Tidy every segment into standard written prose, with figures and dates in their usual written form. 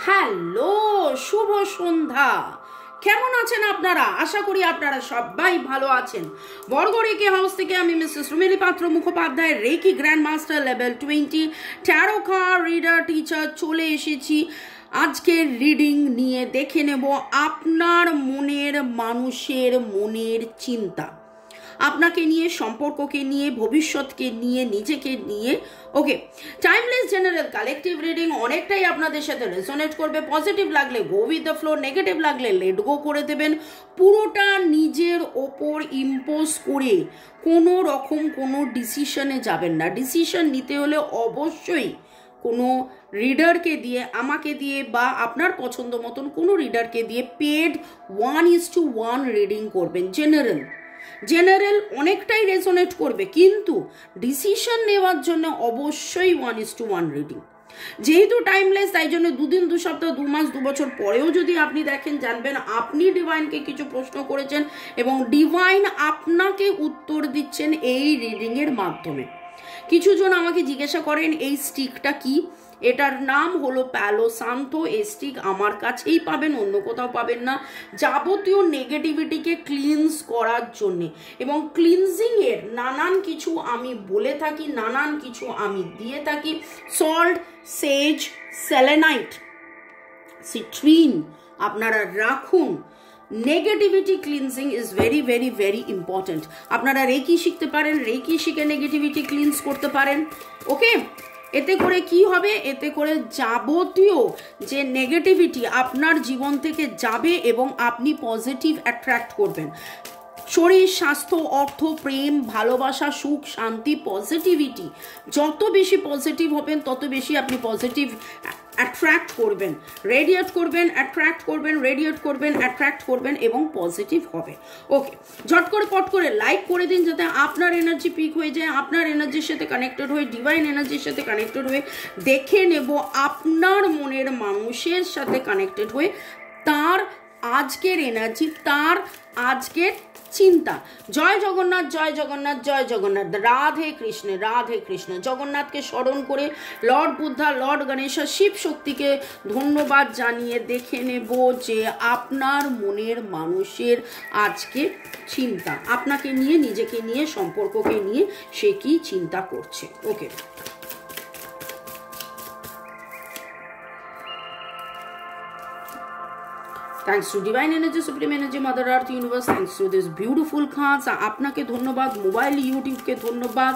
Hello, শুভ সন্ধ্যা। কেমন আছেন আপনারা? আশা করি আপনারা সবাই ভালো আছেন। বরগড়িকে হাউস থেকে আমি Mrs Rumeli Patra Mukhopadhyay, reiki grand master level 20 tarot card reader teacher চলে এসেছি। আজকের রিডিং নিয়ে দেখে নেব আপনার মনের মানুষের মনের চিন্তা, আপনাকে নিয়ে, সম্পর্ককে নিয়ে, ভবিষ্যৎকে নিয়ে, নিজেকে নিয়ে। ওকে, টাইমলেস জেনারেল কালেকটিভ রিডিং অনেকটাই আপনাদের সাথে রেজোনেট করবে। পজিটিভ লাগলে go with the flow, negative লাগলে লেট গো করে দেবেন। পুরোটা নিজের ওপর ইম্পোজ করে কোনো রকম কোনো ডিসিশনে যাবেন না। ডিসিশন নিতে হলে অবশ্যই কোনো রিডারকে দিয়ে, আমাকে দিয়ে বা আপনার পছন্দ মতন কোনো রিডারকে দিয়ে পেড 1:1 রিডিং করবেন। জেনারেল অনেকটাই রেজোনেট করবে, কিন্তু ডিসিশন নেওয়ার জন্য অবশ্যই 1:1 রিডিং। যেহেতু টাইমলেস, তাই জন্য 2 দিন, 2 সপ্তাহ, 2 মাস, 2 বছর পরেও যদি আপনি দেখেন, জানবেন আপনি ডিভাইনকে কিছু প্রশ্ন করেছেন এবং ডিভাইন আপনাকে উত্তর দিচ্ছেন এই রিডিং এর মাধ্যমে। কিছুজন আমাকে জিজ্ঞাসা করেন এই স্টিকটা কি? এটার নাম হলো প্যালো সান্তো। এই স্টিক আমার কাছেই পাবেন, অন্য কোথাও পাবেন না। যাবতীয় নেগেটিভিটিকে ক্লিনস করার জন্য, এবং ক্লিনজিং এর নানান কিছু আমি বলে থাকি, নানান কিছু আমি দিয়ে থাকি। সল্ট, সেজ, সেলেনাইট, সিট্রিন আপনারা রাখুন। Negativity cleansing is very very very important. আপনারা রেকি শিখতে পারেন, রেকি শিখে নেগেটিভিটি ক্লিনস করতে পারেন। ওকে, এতে করে কি হবে? এতে করে যাবতীয় যে নেগেটিভিটি আপনার জীবন থেকে যাবে এবং আপনি পজিটিভ অ্যাট্রাক্ট করবেন। শরীর, স্বাস্থ্য, অর্থ, প্রেম, ভালোবাসা, সুখ, শান্তি, পজিটিভিটি, যত বেশি পজিটিভ হবেন তত বেশি আপনি পজিটিভ অ্যাট্রাক্ট করবেন, রেডিয়েট করবেন, অ্যাট্রাক্ট করবেন, রেডিয়েট করবেন, অ্যাট্রাক্ট করবেন এবং পজিটিভ হবে। ওকে, ঝট করে পট করে লাইক করে দিন যাতে আপনার এনার্জি পিক হয়ে যায়, আপনার এনার্জির সাথে কানেক্টেড হয়ে, ডিভাইন এনার্জির সাথে কানেক্টেড হয়ে দেখে নেব আপনার মনের মানুষের সাথে কানেক্টেড হয়ে তার আজকের এনার্জি, তার আজকের চিন্তা। জয় জগন্নাথ, জয় জগন্নাথ, জয় জগন্নাথ, রাধে কৃষ্ণ, রাধে কৃষ্ণ। জগন্নাথকে স্মরণ করে লর্ড বুদ্ধা, লর্ড গণেশ, শিব শক্তিকে ধন্যবাদ জানিয়ে দেখে নেব যে আপনার মনের মানুষের আজকে চিন্তা, আপনাকে নিয়ে, নিজেকে নিয়ে, সম্পর্ককে নিয়ে সে কি চিন্তা করছে। ওকে, thanks to divine energy, supreme energy, mother earth, universe, thanks to this beautiful cards. আপনাকে ধন্যবাদ, মোবাইল ইউটিউবকে ধন্যবাদ,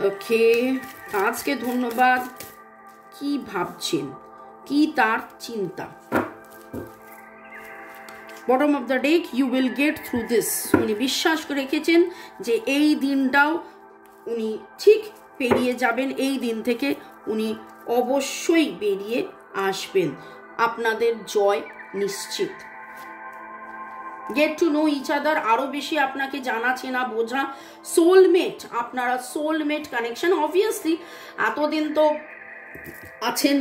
ওকে আজকে ধন্যবাদ। কি ভাবছেন, কি তার চিন্তা? Bottom of the deck, you will get through this. উনি বিশ্বাস রেখেছেন যে এই দিনটাও উনি ঠিক পেরিয়ে যাবেন, এই দিন থেকে উনি অবশ্যই বেরিয়ে আসবেন। আপনাদের জয় নিশ্চিত। Get to know each other, আরো বেশি আপনাকে জানা চেনা বোঝা। সোলমেট, আপনারা সোলমেট কানেকশন। অবভিয়াসলি এতদিন তো আছেন,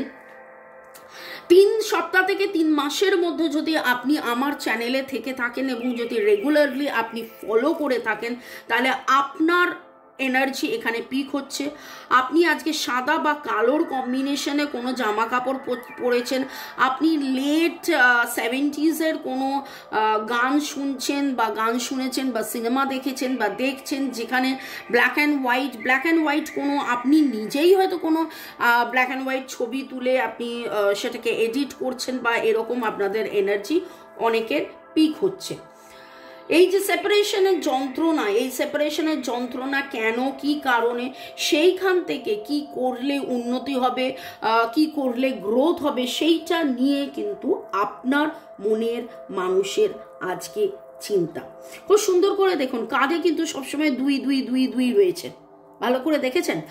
3 সপ্তাহ থেকে 3 মাসের মধ্যে যদি আপনি আমার চ্যানেলে থেকে থাকেন এবং যদি রেগুলারলি আপনি ফলো করে থাকেন, তাহলে আপনার এনার্জি এখানে পিক হচ্ছে। আপনি আজকে সাদা বা কালোর কম্বিনেশনে কোনো জামা কাপড় পরেছেন, আপনি লেট 70s কোনো গান শুনছেন বা গান শুনেছেন বা সিনেমা দেখেছেন বা দেখছেন যেখানে ব্ল্যাক অ্যান্ড হোয়াইট কোনো, আপনি নিজেই হয়তো কোনো ব্ল্যাক অ্যান্ড হোয়াইট ছবি তুলে আপনি সেটাকে এডিট করছেন বা এরকম আপনাদের এনার্জি অনেকের পিক হচ্ছে। এই যে সেপারেশনের যন্ত্রণা, এই সেপারেশনের যন্ত্রণা কেন, কি কারণে, সেইখান থেকে কি করলে উন্নতি হবে, কি করলে গ্রোথ হবে, সেইটা নিয়ে কিন্তু আপনার মনের মানুষের আজকে চিন্তা। খুব সুন্দর করে দেখুন, কাঁধে কিন্তু সবসময় 2 রয়েছে। ভালো করে দেখেছেন?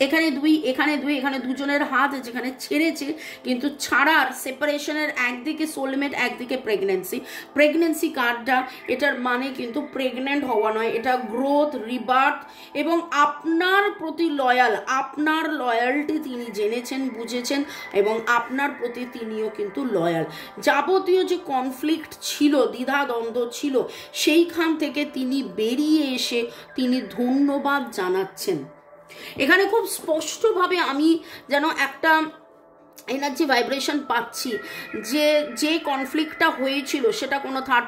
এখানে 2, এখানে 2, এখানে দুজনের হাত যেখানে ছেড়েছে, কিন্তু ছাড়ার সেপারেশনের একদিকে সোলমেট, একদিকে প্রেগনেন্সি কার্ডটা, এটার মানে কিন্তু প্রেগনেন্ট হওয়া নয়, এটা গ্রোথ, রিবার্থ এবং আপনার প্রতি লয়াল, আপনার লয়ালটি তিনি জেনেছেন, বুঝেছেন এবং আপনার প্রতি তিনিও কিন্তু লয়াল। যাবতীয় যে কনফ্লিক্ট ছিল, দ্বিধাদ্বন্দ্ব ছিল, সেইখান থেকে তিনি বেরিয়ে এসে তিনি ধন্যবাদ জানাচ্ছেন। এখানে খুব স্পষ্টভাবে আমি যেন একটা এনার্জি ভাইব্রেশন পাচ্ছি যে কনফ্লিক্টটা হয়েছিল সেটা কোনো থার্ড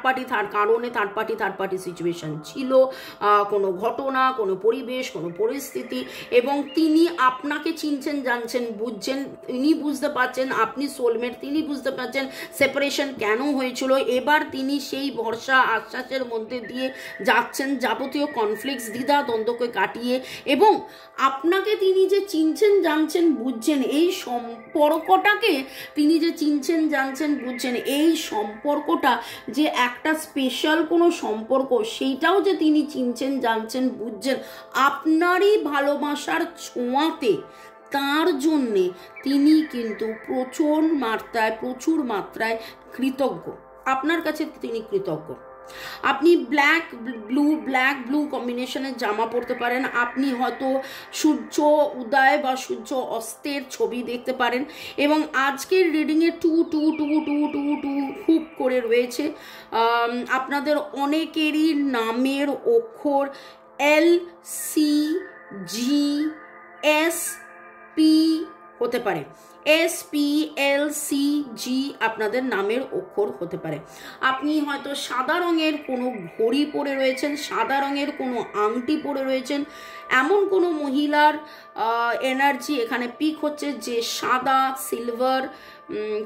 পার্টি সিচুয়েশন ছিল, কোনো ঘটনা, কোনো পরিবেশ, কোনো পরিস্থিতি, এবং তিনি আপনাকে চিনছেন, জানছেন, বুঝছেন, তিনি বুঝতে পারছেন আপনি সোলমেট, তিনি বুঝতে পারছেন সেপারেশন কেন হয়েছিল। এবার তিনি সেই ভরসা আশ্বাসের মধ্যে দিয়ে যাচ্ছেন যাবতীয় কনফ্লিক্টস, দ্বিধা দ্বন্দ্বকে কাটিয়ে, এবং আপনাকে তিনি যে চিনছেন, জানছেন, বুঝছেন, এই সম্পর্কটাকে তিনি যে চিনছেন, জানছেন, বুঝছেন, এই সম্পর্কটা যে একটা স্পেশাল কোনো সম্পর্ক, সেইটাও যে তিনি চিনছেন, জানছেন, বুঝছেন আপনারই ভালোবাসার ছোঁয়াতে, তার জন্যে তিনি কিন্তু প্রচুর মাত্রায় কৃতজ্ঞ। আপনার কাছে তিনি কৃতজ্ঞ। আপনি ব্ল্যাক ব্লু কম্বিনেশনের জামা পরতে পারেন, আপনি হয়তো সূর্য উদয় বা সূর্য অস্তের ছবি দেখতে পারেন, এবং আজকের রিডিংয়ে 2 খুব করে রয়েছে। আপনাদের অনেকেরই নামের অক্ষর LCGSP হতে পারে, SPLCG আপনাদের নামের অক্ষর হতে পারে। আপনি হয়তো সাদা রঙের কোনো ঘড়ি পরে রয়েছেন, সাদা রঙের কোনো আংটি পরে রয়েছেন, এমন কোনো মহিলার এনার্জি এখানে পিক হচ্ছে যে সাদা সিলভার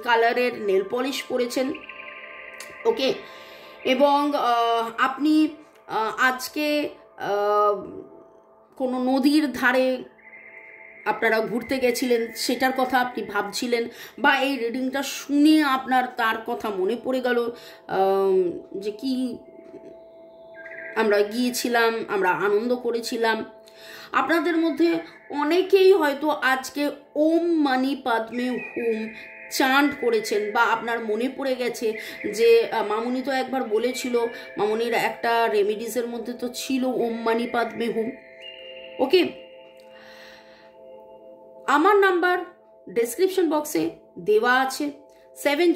কালারের নেল পলিশ পরেছেন, ওকে। এবং আপনি আজকে কোনো নদীর ধারে আপনারা ঘুরতে গেছিলেন, সেটার কথা আপনি ভাবছিলেন, বা এই রিডিংটা শুনে আপনার তার কথা মনে পড়ে গেল যে কি আমরা গিয়েছিলাম, আমরা আনন্দ করেছিলাম। আপনাদের মধ্যে অনেকেই হয়তো আজকে ওম মানি পাদ্মে হুম চান্ট করেছেন, বা আপনার মনে পড়ে গেছে যে মামুনি তো একবার বলেছিল, মামুনির একটা রেমেডিসের মধ্যে তো ছিল ওম মানি পাদ্মে হুম, ওকে। আমার নাম্বার ডেসক্রিপশন বক্সে দেওয়া আছে। 7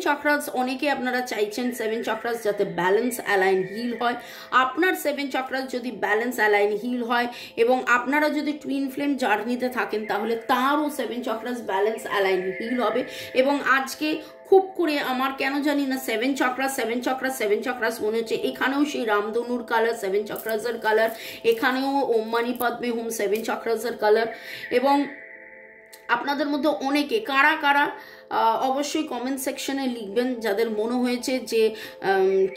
চক্রাস অনেকে আপনারা চাইছেন 7 চক্রাস যাতে ব্যালেন্স অ্যালাইন হিল হয়। আপনার 7 চক্রাস যদি ব্যালেন্স অ্যালাইন হিল হয়, এবং আপনারা যদি টুইন ফ্লেম জার্নিতে থাকেন, তাহলে তারও 7 চক্রাস ব্যালেন্স অ্যালাইন হিল হবে। এবং আজকে খুব করে আমার কেন জানি না 7 চক্রাস মনে হচ্ছে, এখানেও সেই রামধনুর কালার 7 চক্রাসের কালার, এখানেও ওম মানি পাদ্মে হুম 7 চক্রাসের কালার। এবং আপনাদের মধ্যে অনেকে কারা অবশ্যই কমেন্ট সেকশনে লিখবেন যাদের মনে হয়েছে যে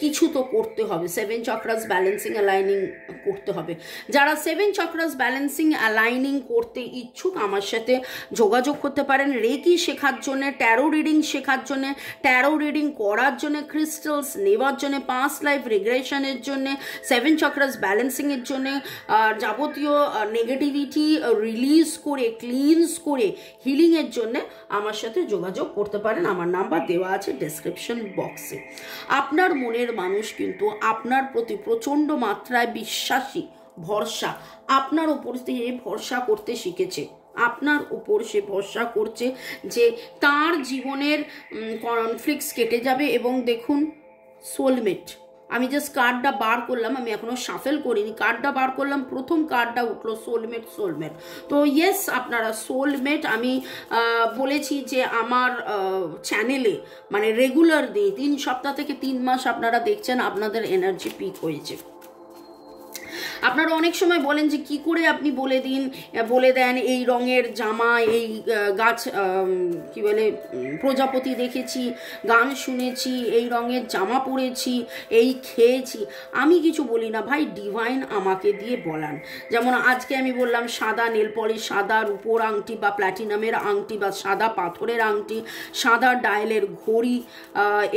কিছু তো করতে হবে, 7 চক্রাস ব্যালেন্সিং অ্যালাইনিং করতে হবে। যারা 7 চক্রাস ব্যালেন্সিং অ্যালাইনিং করতে ইচ্ছুক আমার সাথে যোগাযোগ করতে পারেন। রেকি শেখার জন্য, ট্যারো রিডিং শেখার জন্য, ট্যারো রিডিং করার জন্য, ক্রিস্টালস নেওয়ার জন্য, পাস্ট লাইফ রিগ্রেশনের জন্য, 7 চক্রাস ব্যালেন্সিংয়ের জন্য, যাবতীয় নেগেটিভিটি রিলিজ করে, ক্লিনস করে হিলিংয়ের জন্য আমার সাথে যোগাযোগ করতে পারেন। আমার নাম্বার দেওয়া আছে ডেসক্রিপশন বক্সে। আপনার মনের মানুষ কিন্তু আপনার প্রতি প্রচণ্ড মাত্রায় বিশ্বাসী, ভরসা, আপনার উপর থেকে ভরসা করতে শিখেছে, আপনার উপর সে ভরসা করছে যে তার জীবনের কনফ্লিক্টস কেটে যাবে। এবং দেখুন সোলমেট, আমি জাস্ট কার্ডটা বার করলাম, আমি এখনো শাফেল করিনি, কার্ডটা বার করলাম, প্রথম কার্ডটা উঠলো সোলমেট। তো ইয়েস, আপনারা সোলমেট। আমি বলেছি যে আমার চ্যানেলে মানে রেগুলার দিই, 3 সপ্তাহ থেকে 3 মাস আপনারা দেখছেন আপনাদের এনার্জি পিক হয়েছে। আপনারা অনেক সময় বলেন যে কি করে আপনি বলে দেন এই রঙের জামা, এই গাছ কি বলে প্রজাপতি দেখেছি, গান শুনেছি, এই রঙের জামা পরেছি, এই খেয়েছি। আমি কিছু বলি না ভাই, ডিভাইন আমাকে দিয়ে বলান। যেমন আজকে আমি বললাম সাদা নেল পলিশ, সাদা রূপোর আংটি বা প্ল্যাটিনামের আংটি বা সাদা পাথরের আংটি, সাদা ডায়ালের ঘড়ি।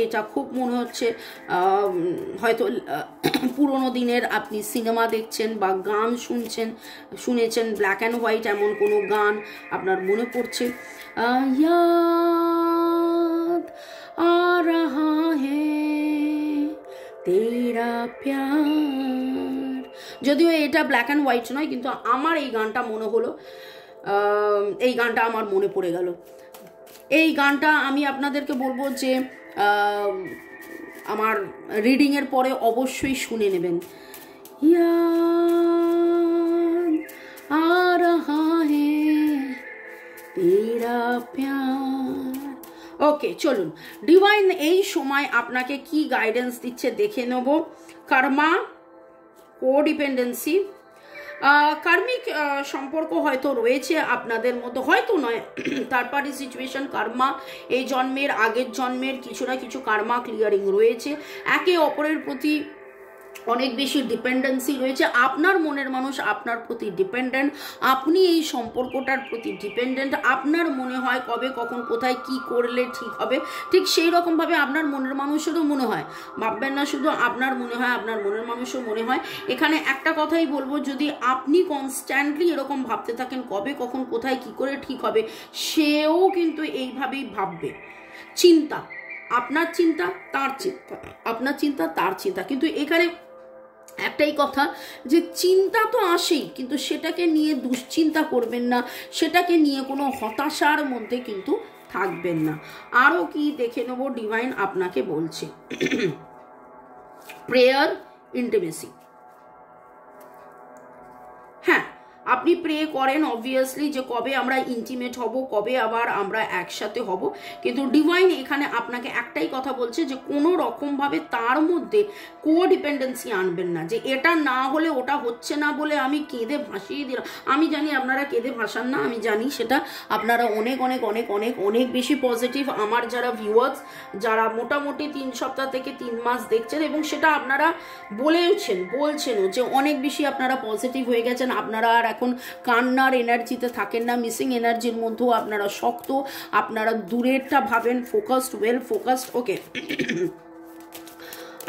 এটা খুব মনে হচ্ছে হয়তো পুরোনো দিনের আপনি সিনেমা দেখছেন বা গান শুনেছেন, ব্ল্যাক অ্যান্ড হোয়াইট এমন কোনো গান আপনার মনে পড়ছে। याद आ रहा है तेरा प्यार। যদিও এটা ব্ল্যাক অ্যান্ড হোয়াইট নয়, কিন্তু আমার এই গানটা মনে হলো, এই গানটা আমার মনে পড়ে গেল। এই গানটা আমি আপনাদেরকে বলবো যে আমার রিডিংয়ের পরে অবশ্যই শুনে নেবেন। याद आ रहा है তেরা প্যার। ওকে, চলুন ডিভাইন এই সময় আপনাকে কি গাইডেন্স দিচ্ছে দেখে নেব। কর্মা, কোডিপেন্ডেন্সি, কার্মিক সম্পর্ক হয়তো রয়েছে আপনাদের মধ্যে, হয়তো নয়, থার্ড পার্টি সিচুয়েশন, কর্মা, এই জন্মের আগের জন্মের কিছু না কিছু কর্মা ক্লিয়ারিং রয়েছে, একে অপরের প্রতি অনেক বেশি ডিপেন্ডেন্সি রয়েছে, আপনার মনের মানুষ আপনার প্রতি ডিপেন্ডেন্ট, আপনি এই সম্পর্কটার প্রতি ডিপেন্ডেন্ট, আপনার মনে হয় কবে কখন কোথায় কি করলে ঠিক হবে, ঠিক সেই রকমভাবে আপনার মনের মানুষেরও মনে হয়, ভাববেন না শুধু আপনার মনে হয়, আপনার মনের মানুষও মনে হয়। এখানে একটা কথাই বলবো, যদি আপনি কনস্ট্যান্টলি এরকম ভাবতে থাকেন কবে কখন কোথায় কি করে ঠিক হবে, সেও কিন্তু এইভাবেই ভাববে। চিন্তা, আপনার চিন্তা তার চিন্তা, আপনার চিন্তা তার চিন্তা, কিন্তু এখানে একটাই কথা যে চিন্তা তো আসেই, কিন্তু সেটাকে নিয়ে দুশ্চিন্তা করবেন না, সেটাকে নিয়ে কোনো হতাশার মধ্যে কিন্তু থাকবেন না। আরও কি দেখে নেব ডিভাইন আপনাকে বলছে। Prayer, intimacy. হ্যাঁ, আপনি প্রে করেন অবভিয়াসলি যে কবে আমরা ইন্টিমেট হব, কবে আবার আমরা একসাথে হব, কিন্তু ডিভাইন এখানে আপনাকে একটাই কথা বলছে যে কোনো রকমভাবে তার মধ্যে কোডিপেন্ডেন্সি আনবেন না, যে এটা না হলে ওটা হচ্ছে না বলে আমি কেঁদে ভাসিয়ে দিলাম। আমি জানি আপনারা কেঁদে ভাসান না, আমি জানি সেটা আপনারা অনেক অনেক অনেক অনেক অনেক বেশি পজিটিভ। আমার যারা ভিউয়ার্স, যারা মোটামুটি 3 সপ্তাহ থেকে 3 মাস দেখছেন, এবং সেটা আপনারা বলছেনও যে অনেক বেশি আপনারা পজিটিভ হয়ে গেছেন, আপনারা আর এখন কান্নার এনার্জিতে থাকেন না, মিসিং এনার্জির মধ্যেও আপনারা শক্ত, আপনারা দূরেরটা ভাবেন, ফোকাসড, ওয়েল ফোকাসড। ওকে,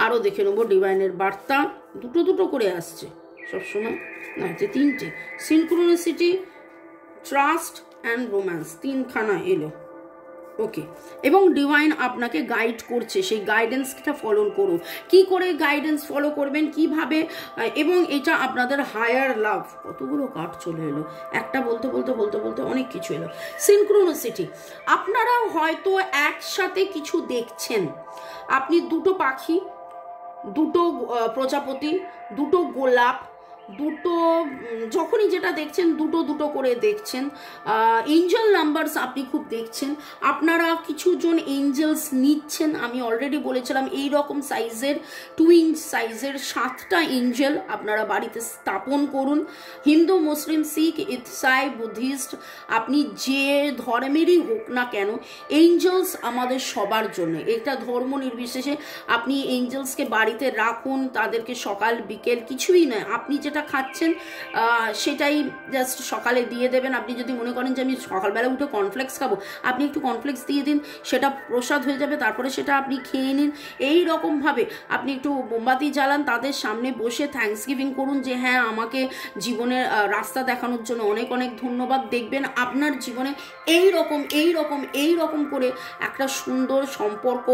আরও দেখে নেবো ডিভাইনের বার্তা। দুটো করে আসছে সবসময়, না যে 3টে, সিনক্রোনিসিটি, ট্রাস্ট অ্যান্ড রোম্যান্স, 3খানা এলো। ওকে, এবং ডিভাইন আপনাকে গাইড করছে, সেই গাইডেন্সটা ফলো করুন। কি করে গাইডেন্স ফলো করবেন, কিভাবে, এবং এটা আপনাদের হায়ার লাভ। কতগুলো কার্ড চলে এলো, একটা বলতে বলতে বলতে বলতে অনেক কিছু এলো। সিনক্রোনিসিটি, আপনারা হয়তো একসাথে কিছু দেখছেন, আপনি দুটো পাখি, দুটো প্রজাপতি, দুটো গোলাপ, দুটো, যখনই যেটা দেখছেন দুটো করে দেখছেন। এঞ্জেল নাম্বারস আপনি খুব দেখছেন, আপনারা কিছুজন এঞ্জেলস নিচ্ছেন। আমি অলরেডি বলেছিলাম এই রকম সাইজের 2 ইঞ্চ সাইজের 7টা এঞ্জেল আপনারা বাড়িতে স্থাপন করুন। হিন্দু, মুসলিম, শিখ, ইসাই, বুদ্ধিস্ট, আপনি যে ধর্মেরই হোক না কেন, এঞ্জেলস আমাদের সবার জন্য, এটা ধর্ম নির্বিশেষে আপনি এঞ্জেলসকে বাড়িতে রাখুন, তাদেরকে সকাল বিকেল কিছুই নয়, আপনি যেটা খাচ্ছেন সেটাই জাস্ট সকালে দিয়ে দেবেন। আপনি যদি মনে করেন যে আমি সকালবেলা উঠে কর্নফ্লেক্স খাবো, আপনি একটু কর্নফ্লেক্স দিয়ে দিন, সেটা প্রসাদ হয়ে যাবে, তারপরে সেটা আপনি খেয়ে নিন। এই রকমভাবে আপনি একটু মোমবাতি জ্বালান, তাদের সামনে বসে থ্যাঙ্কস গিভিং করুন যে হ্যাঁ আমাকে জীবনের রাস্তা দেখানোর জন্য অনেক অনেক ধন্যবাদ। দেখবেন আপনার জীবনে এই রকম করে একটা সুন্দর সম্পর্ক,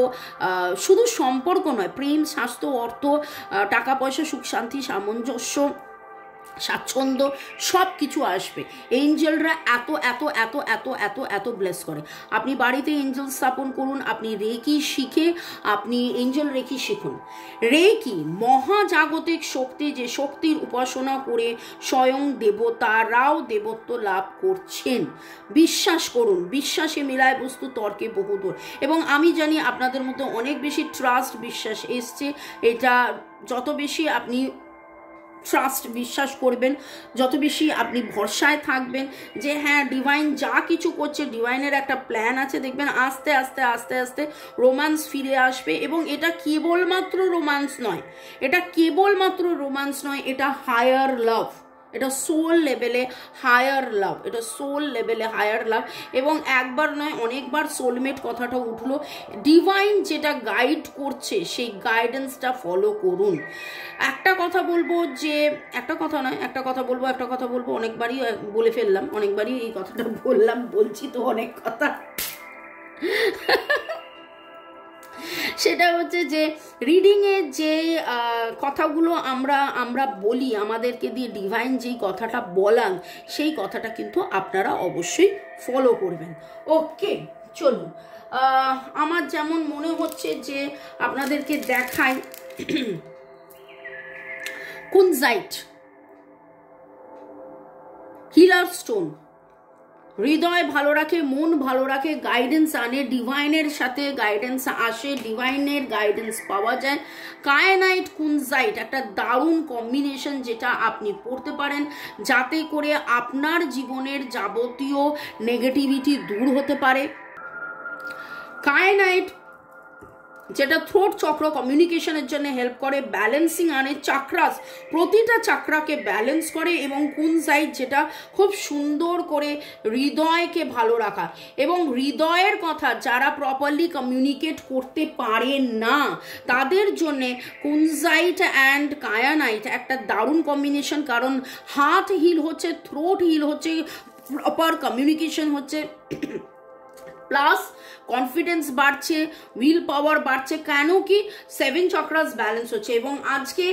শুধু সম্পর্ক নয়, প্রেম, স্বাস্থ্য, অর্থ, টাকা পয়সা, সুখ শান্তি, সামঞ্জস্য, স্বাচ্ছন্দ্য, সব কিছু আসবে। এঞ্জেলরা এত এত এত এত এত এত ব্লেস করে। আপনি বাড়িতে এঞ্জেল স্থাপন করুন, আপনি রেকি শিখে আপনি এঞ্জেল রেকি শিখুন। রেকি মহাজাগতিক শক্তি, যে শক্তির উপাসনা করে স্বয়ং দেবতারাও দেবত্ব লাভ করছেন। বিশ্বাস করুন, বিশ্বাসে মেলায় বস্তু, তর্কে বহুদূর। এবং আমি জানি আপনাদের মধ্যে অনেক বেশি ট্রাস্ট, বিশ্বাস এসছে। এটা যত বেশি আপনি ট্রাস্ট, বিশ্বাস করবেন, যত বেশি আপনি ভরসায় থাকবেন যে হ্যাঁ ডিভাইন যা কিছু করছে, ডিভাইনের একটা প্ল্যান আছে, দেখবেন আস্তে আস্তে আস্তে আস্তে রোম্যান্স ফিরে আসবে। এবং এটা কেবলমাত্র রোম্যান্স নয়, এটা হায়ার লাভ, এটা সোল লেভেলে হায়ার লাভ, এবং একবার নয় অনেকবার সোলমেট কথাটা উঠলো। ডিভাইন যেটা গাইড করছে সেই গাইডেন্সটা ফলো করুন। একটা কথা বলবো, অনেকবারই বলে ফেললাম, অনেকবারই এই কথাটা বলছি তো অনেক কথা। সেটা হচ্ছে যে রিডিংয়ে যে কথাগুলো আমরা বলি, আমাদেরকে দিয়ে ডিভাইন যেই কথাটা বলান, সেই কথাটা কিন্তু আপনারা অবশ্যই ফলো করবেন। ওকে, চলুন, আমার যেমন মনে হচ্ছে যে আপনাদেরকে দেখাই কুনজাইট, হিলার স্টোন, হৃদয় ভালো রাখে, মন ভালো রাখে, গাইডেন্স আনে, ডিভাইনের সাথে গাইডেন্স আসে, ডিভাইনের গাইডেন্স পাওয়া যায়। কায়ানাইট কুনজাইট একটা দারুণ কম্বিনেশন যেটা আপনি পড়তে পারেন, যাতে করে আপনার জীবনের যাবতীয় নেগেটিভিটি দূর হতে পারে। কায়ানাইট যেটা থ্রোট চক্র কমিউনিকেশনের জন্য হেল্প করে, ব্যালেন্সিং আনে, চাক্রাস প্রতিটা চাক্রাকে ব্যালেন্স করে, এবং কুনজাইট যেটা খুব সুন্দর করে হৃদয়কে ভালো রাখা। এবং হৃদয়ের কথা যারা প্রপারলি কমিউনিকেট করতে পারেন না তাদের জন্যে কুনজাইট অ্যান্ড কায়ানাইট একটা দারুণ কম্বিনেশন, কারণ হার্ট হিল হচ্ছে, থ্রোট হিল হচ্ছে, প্রপার কমিউনিকেশন হচ্ছে, প্লাস কনফিডেন্স বাড়ছে, উইল পাওয়ার বাড়ছে। কেন কি 7 চক্রাস ব্যালেন্স হচ্ছে। এবং আজকে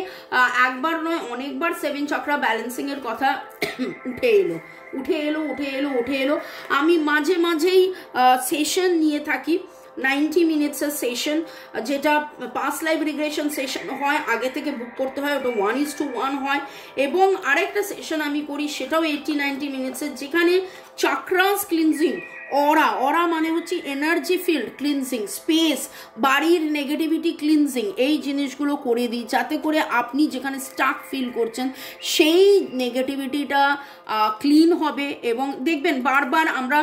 একবার নয় অনেকবার 7 চক্রা ব্যালেন্সিং এর কথা উঠে এলো। আমি মাঝে মাঝেই সেশন নিয়ে থাকি, 90 মিনিটসের সেশন, যেটা পাস্ট লাইফ রিগ্রেশন সেশন হয়, আগে থেকে বুক করতে হয়, ওটা 1:1 হয়। এবং আরেকটা সেশন আমি করি, সেটাও 80-90 মিনিটসের, যেখানে চাক্রাস ক্লিনজিং, অরা মানে হচ্ছে এনার্জি ফিল্ড ক্লিনজিং, স্পেস, বাড়ির নেগেটিভিটি ক্লিনজিং, এই জিনিসগুলো করে দিই, যাতে করে আপনি যেখানে স্টাক ফিল করছেন সেই নেগেটিভিটিটা ক্লিন হবে। এবং দেখবেন বারবার আমরা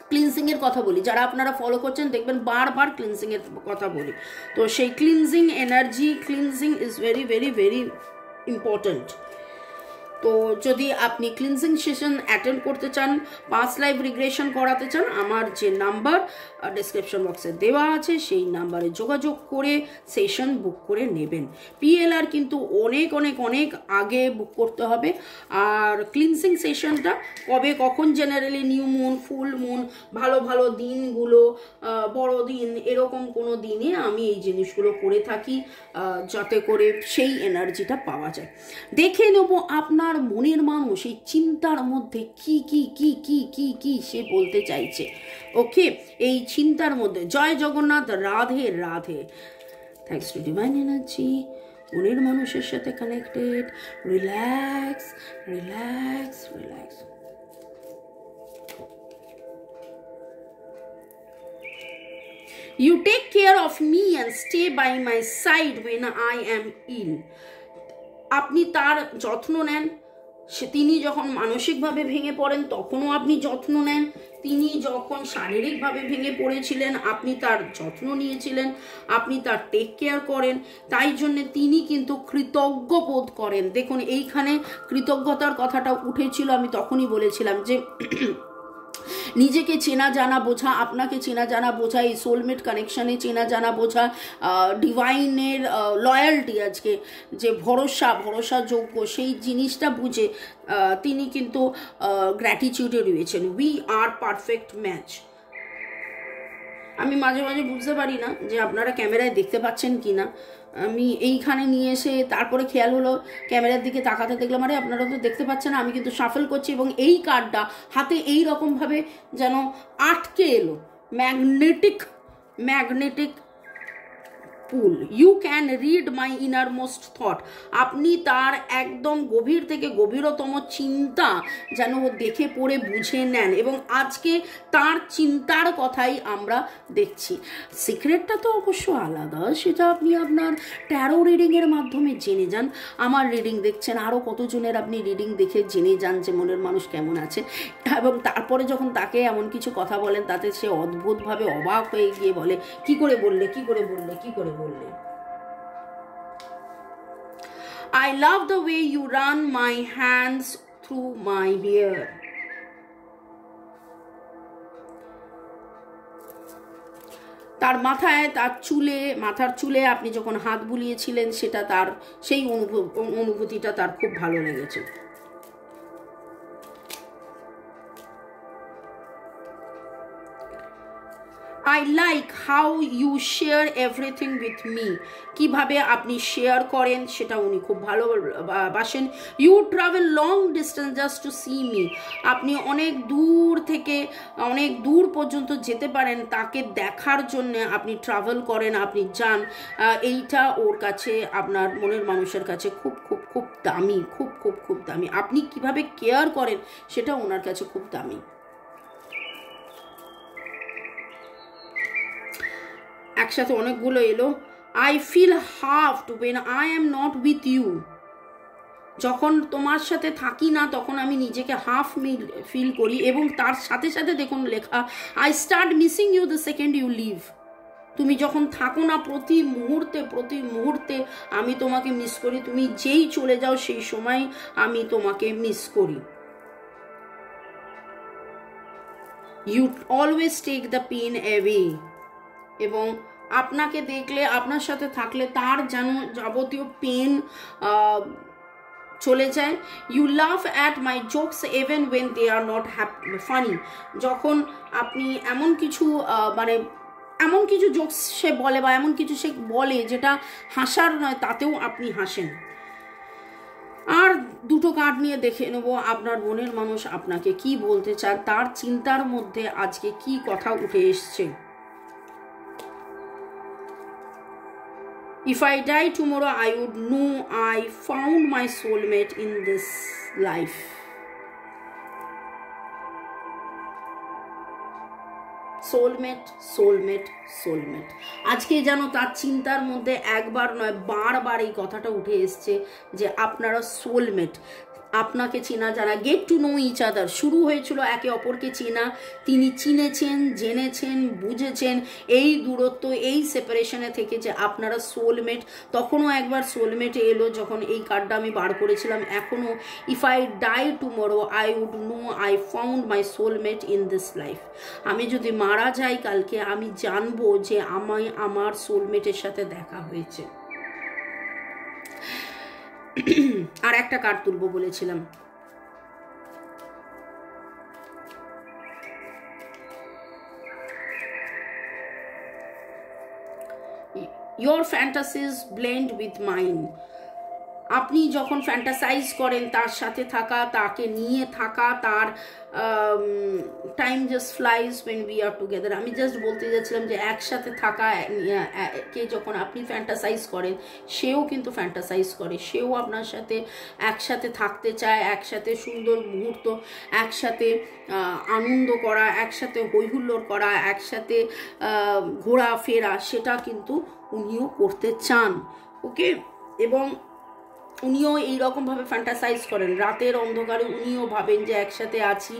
ক্লিনজিং এর কথা বলি, যারা আপনারা ফলো করছেন দেখবেন বারবার ক্লিনজিং এর কথা বলি। তো সেই cleansing, energy cleansing is very very very important. তো যদি আপনি ক্লিনজিং সেশন অ্যাটেন্ড করতে চান, পাস্ট লাইফ রিগ্রেশন করাতে চান, আমার যে নাম্বার ডিসক্রিপশন বক্সে দেওয়া আছে সেই নাম্বারে যোগাযোগ করে সেশন বুক করে নেবেন। পিএলআর কিন্তু অনেক অনেক অনেক আগে বুক করতে হবে। আর ক্লিনজিং সেশনটা কবে কখন, generally new moon, full moon, ভালো ভালো দিনগুলো, বড়দিন, এরকম কোনো দিনে আমি এই জিনিসগুলো করে থাকি, যাতে করে সেই এনার্জিটা পাওয়া যায়। দেখে নেব আপনার মনের মানুষ এই চিন্তার মধ্যে কি কি কি কি কি কি সে বলতে চাইছে। ওকে, এই চিন্তার মধ্যে Jai Jagannath, Radhe Radhe. Thanks to divine energy, মনের মানুষের সাথে connected, relax relax relax. You take care of me and stay by my side when I am ill. আপনি তার যত্ন নেন, তিনি যখন মানসিকভাবে ভেঙে পড়েন তখনও আপনি যত্ন নেন, তিনি যখন শারীরিকভাবে ভেঙে পড়েছিলেন আপনি তার যত্ন নিয়েছিলেন, আপনি তার টেক কেয়ার করেন, তাই জন্য তিনি কিন্তু কৃতজ্ঞ বোধ করেন। দেখুন এইখানে কৃতজ্ঞতার কথাটা উঠেছিল, আমি তখনই বলেছিলাম যে নিজেকে চেনা জানা বোঝা, আপনাকে চেনা জানা বোঝা, এই সোলমেট কানেকশানে চেনা জানা বোঝা, ডিভাইনের লয়ালটি, আজকে যে ভরসাযোগ্য সেই জিনিসটা বুঝে তিনি কিন্তু গ্র্যাটিটিউডে রয়েছেন। We are perfect match. আমি মাঝে মাঝে বুঝতে পারি না যে আপনারা ক্যামেরায় দেখতে পাচ্ছেন কি না। আমি এইখানে নিয়ে এসে তারপরে খেয়াল হলো ক্যামেরার দিকে তাকাতে দেখলাম আরে আপনারা তো দেখতে পাচ্ছেন না, আমি কিন্তু শাফল করছি এবং এই কার্ডটা হাতে এই রকমভাবে যেন আটকে এলো, magnetic pull. You can read my innermost thought. আপনি তার একদম গভীর থেকে গভীরতম চিন্তা যেন দেখে পড়ে বুঝে নেন, এবং আজকে তার চিন্তার কথাই আমরা দেখছি। সিক্রেটটা তো অবশ্য আলাদা, সেটা আপনি আপনার ট্যারো রিডিংয়ের মাধ্যমে জেনে যান। আমার রিডিং দেখছেন, আরও কতজনের আপনি রিডিং দেখে জেনে যান যে মনের মানুষ কেমন আছে, এবং তারপরে যখন তাকে এমন কিছু কথা বলেন তাতে সে অদ্ভুতভাবে অবাক হয়ে গিয়ে বলে কি করে বললে। I love the way you run my hands through my hair. তার মাথায়, মাথার চুলে আপনি যখন হাত বুলিয়েছিলেন সেটা তার, সেই অনুভূতিটা তার খুব ভালো লেগেছে। I like how you share everything with me. কিভাবে আপনি শেয়ার করেন সেটা উনি খুব ভালোবাসেন। You travel long distance just to see me. আপনি অনেক দূর পর্যন্ত যেতে পারেন তাকে দেখার জন্য, আপনি ট্রাভেল করেন, আপনি যান। এইটা ওর কাছে, আপনার মনের মানুষের কাছে খুব খুব খুব দামি, খুব খুব খুব দামি। আপনি কিভাবে কেয়ার করেন সেটা ওনার কাছে খুব দামি। একসাথে অনেকগুলো এলো। I feel huffed when I am not with you। যখন তোমার সাথে থাকি না তখন আমি নিজেকে হাফ ফিল করি। এবং তার সাথে সাথে দেখুন লেখা, I start missing you the second you leave. তুমি যখন থাকো না প্রতি মুহূর্তে আমি তোমাকে মিস করি। তুমি যেই চলে যাও সেই সময় আমি তোমাকে মিস করি। You always take the pain away. এবং আপনাকে দেখলে, আপনার সাথে থাকলে তার যেন যাবতীয় পেন চলে যায়। You laugh at my jokes even when they are not funny. যখন আপনি এমন কিছু মানে এমন কিছু জোকস সে বলে বা এমন কিছু সে বলে যেটা হাসার নয়, তাতেও আপনি হাসেন। আর দুটো কার্ড নিয়ে দেখে নেব আপনার মনের মানুষ আপনাকে কি বলতে চায়, তার চিন্তার মধ্যে আজকে কি কথা উঠে এসছে। If I die tomorrow, I would know I found my soulmate in this life. Soulmate. আজকে যেন তার চিন্তার মধ্যে একবার নয় বারবার এই কথাটা উঠে এসছে যে আপনারা সোলমেট। আপনাকে চেনা যারা, get to know each other, শুরু হয়েছিল একে অপরকে চেনা। তিনি চিনেছেন, জেনেছেন, বুঝেছেন এই দূরত্ব, এই সেপারেশনে থেকে যে আপনারা সোলমেট। তখনও একবার সোলমেট এলো যখন এই কার্ডটা আমি বার করেছিলাম। এখনও, if I die tomorrow I would know I found my soulmate in this life. আমি যদি মারা যাই কালকে, আমি জানবো যে আমার সোলমেটের সাথে দেখা হয়েছে। আর একটা কার্ড তুলবো বলেছিলাম। Your fantasies blend with mine. আপনি যখন ফ্যান্টাসাইজ করেন তার সাথে থাকা, তাকে নিয়ে থাকা, তার time just flies when we are together. আমি জাস্ট বলতে যাচ্ছিলাম যে একসাথে থাকা কে যখন আপনি ফ্যান্টাসাইজ করেন, সেও কিন্তু ফ্যান্টাসাইজ করে, সেও আপনার সাথে একসাথে থাকতে চায়, একসাথে সুন্দর মুহূর্ত, একসাথে আনন্দ করা, একসাথে হৈহুল্লোড় করা, একসাথে ঘোরাফেরা, সেটা কিন্তু উনিও করতে চান। ওকে, এবং উনিও এইরকমভাবে ফ্যান্টাসাইজ করেন। রাতের অন্ধকারে উনিও ভাবেন যে একসাথে আছি,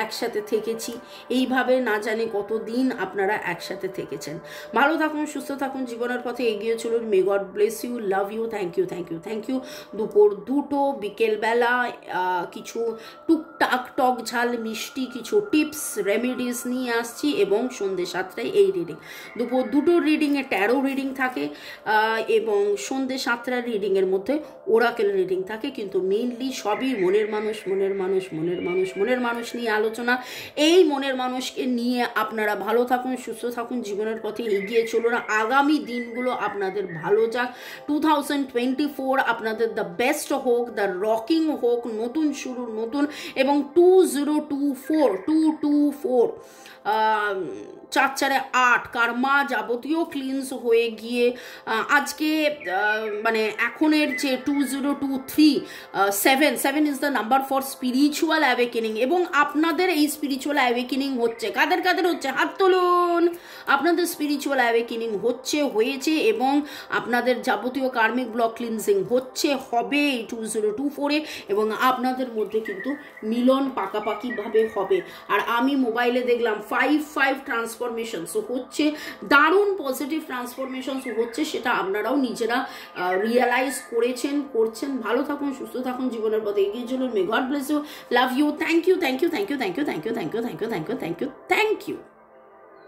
একসাথে থেকেছি। এইভাবে না জানি কতদিন আপনারা একসাথে থেকেছেন। ভালো থাকুন, সুস্থ থাকুন, জীবনের পথে এগিয়ে চলুন। May God bless you, love you, thank you, thank you, thank you. দুপুর 2টো, বিকেলবেলা কিছু টুকটাক টক ঝাল মিষ্টি কিছু টিপস রেমেডিস নিয়ে আসছি, এবং সন্ধ্যে 7টায় এই রিডিং। দুপুর 2টোর রিডিংয়ে ট্যারো রিডিং থাকে, এবং সন্ধ্যে 7টার রিডিংয়ের মধ্যে ওরাকেল রিডিং থাকে। কিন্তু মেইনলি সবই মনের মানুষ নিয়ে আলোচনা। এই মনের মানুষকে নিয়ে আপনারা ভালো থাকুন, সুস্থ থাকুন, জীবনের পথে এগিয়ে চলুন। আগামী দিনগুলো আপনাদের ভালো যাক। 2024 আপনাদের দ্য বেস্ট হোক, দ্য রকিং হোক, নতুন শুরু, নতুন। এবং 224 4-4-8 কার্মা যাবতীয় ক্লিনস হয়ে গিয়ে আজকে মানে এখনের যে 2023 7 is the number for spiritual awakening. এবং আপনাদের এই স্পিরিচুয়াল অ্যাওয়েকেনিং হচ্ছে, কাদের হচ্ছে, হাত তুলুন। আপনাদের স্পিরিচুয়াল অ্যাওয়েকেনিং হয়েছে, এবং আপনাদের যাবতীয় কার্মিক ব্লক ক্লিনজিং হবে এই 2024-এ, এবং আপনাদের মধ্যে কিন্তু মিলন পাকাপাকিভাবে হবে। আর আমি মোবাইলে দেখলাম 5 ট্রান্সফরমেশনস হচ্ছে, দারুণ পজিটিভ ট্রান্সফরমেশনস হচ্ছে, সেটা আপনারাও নিজেরা রিয়েলাইজ করছেন। ভালো থাকুন, সুস্থ থাকুন, জীবনের পথে এগিয়ে চলুন। May God bless you, love you, thank you, thank you, thank you, thank you, thank you, thank you, thank you, thank you, thank you.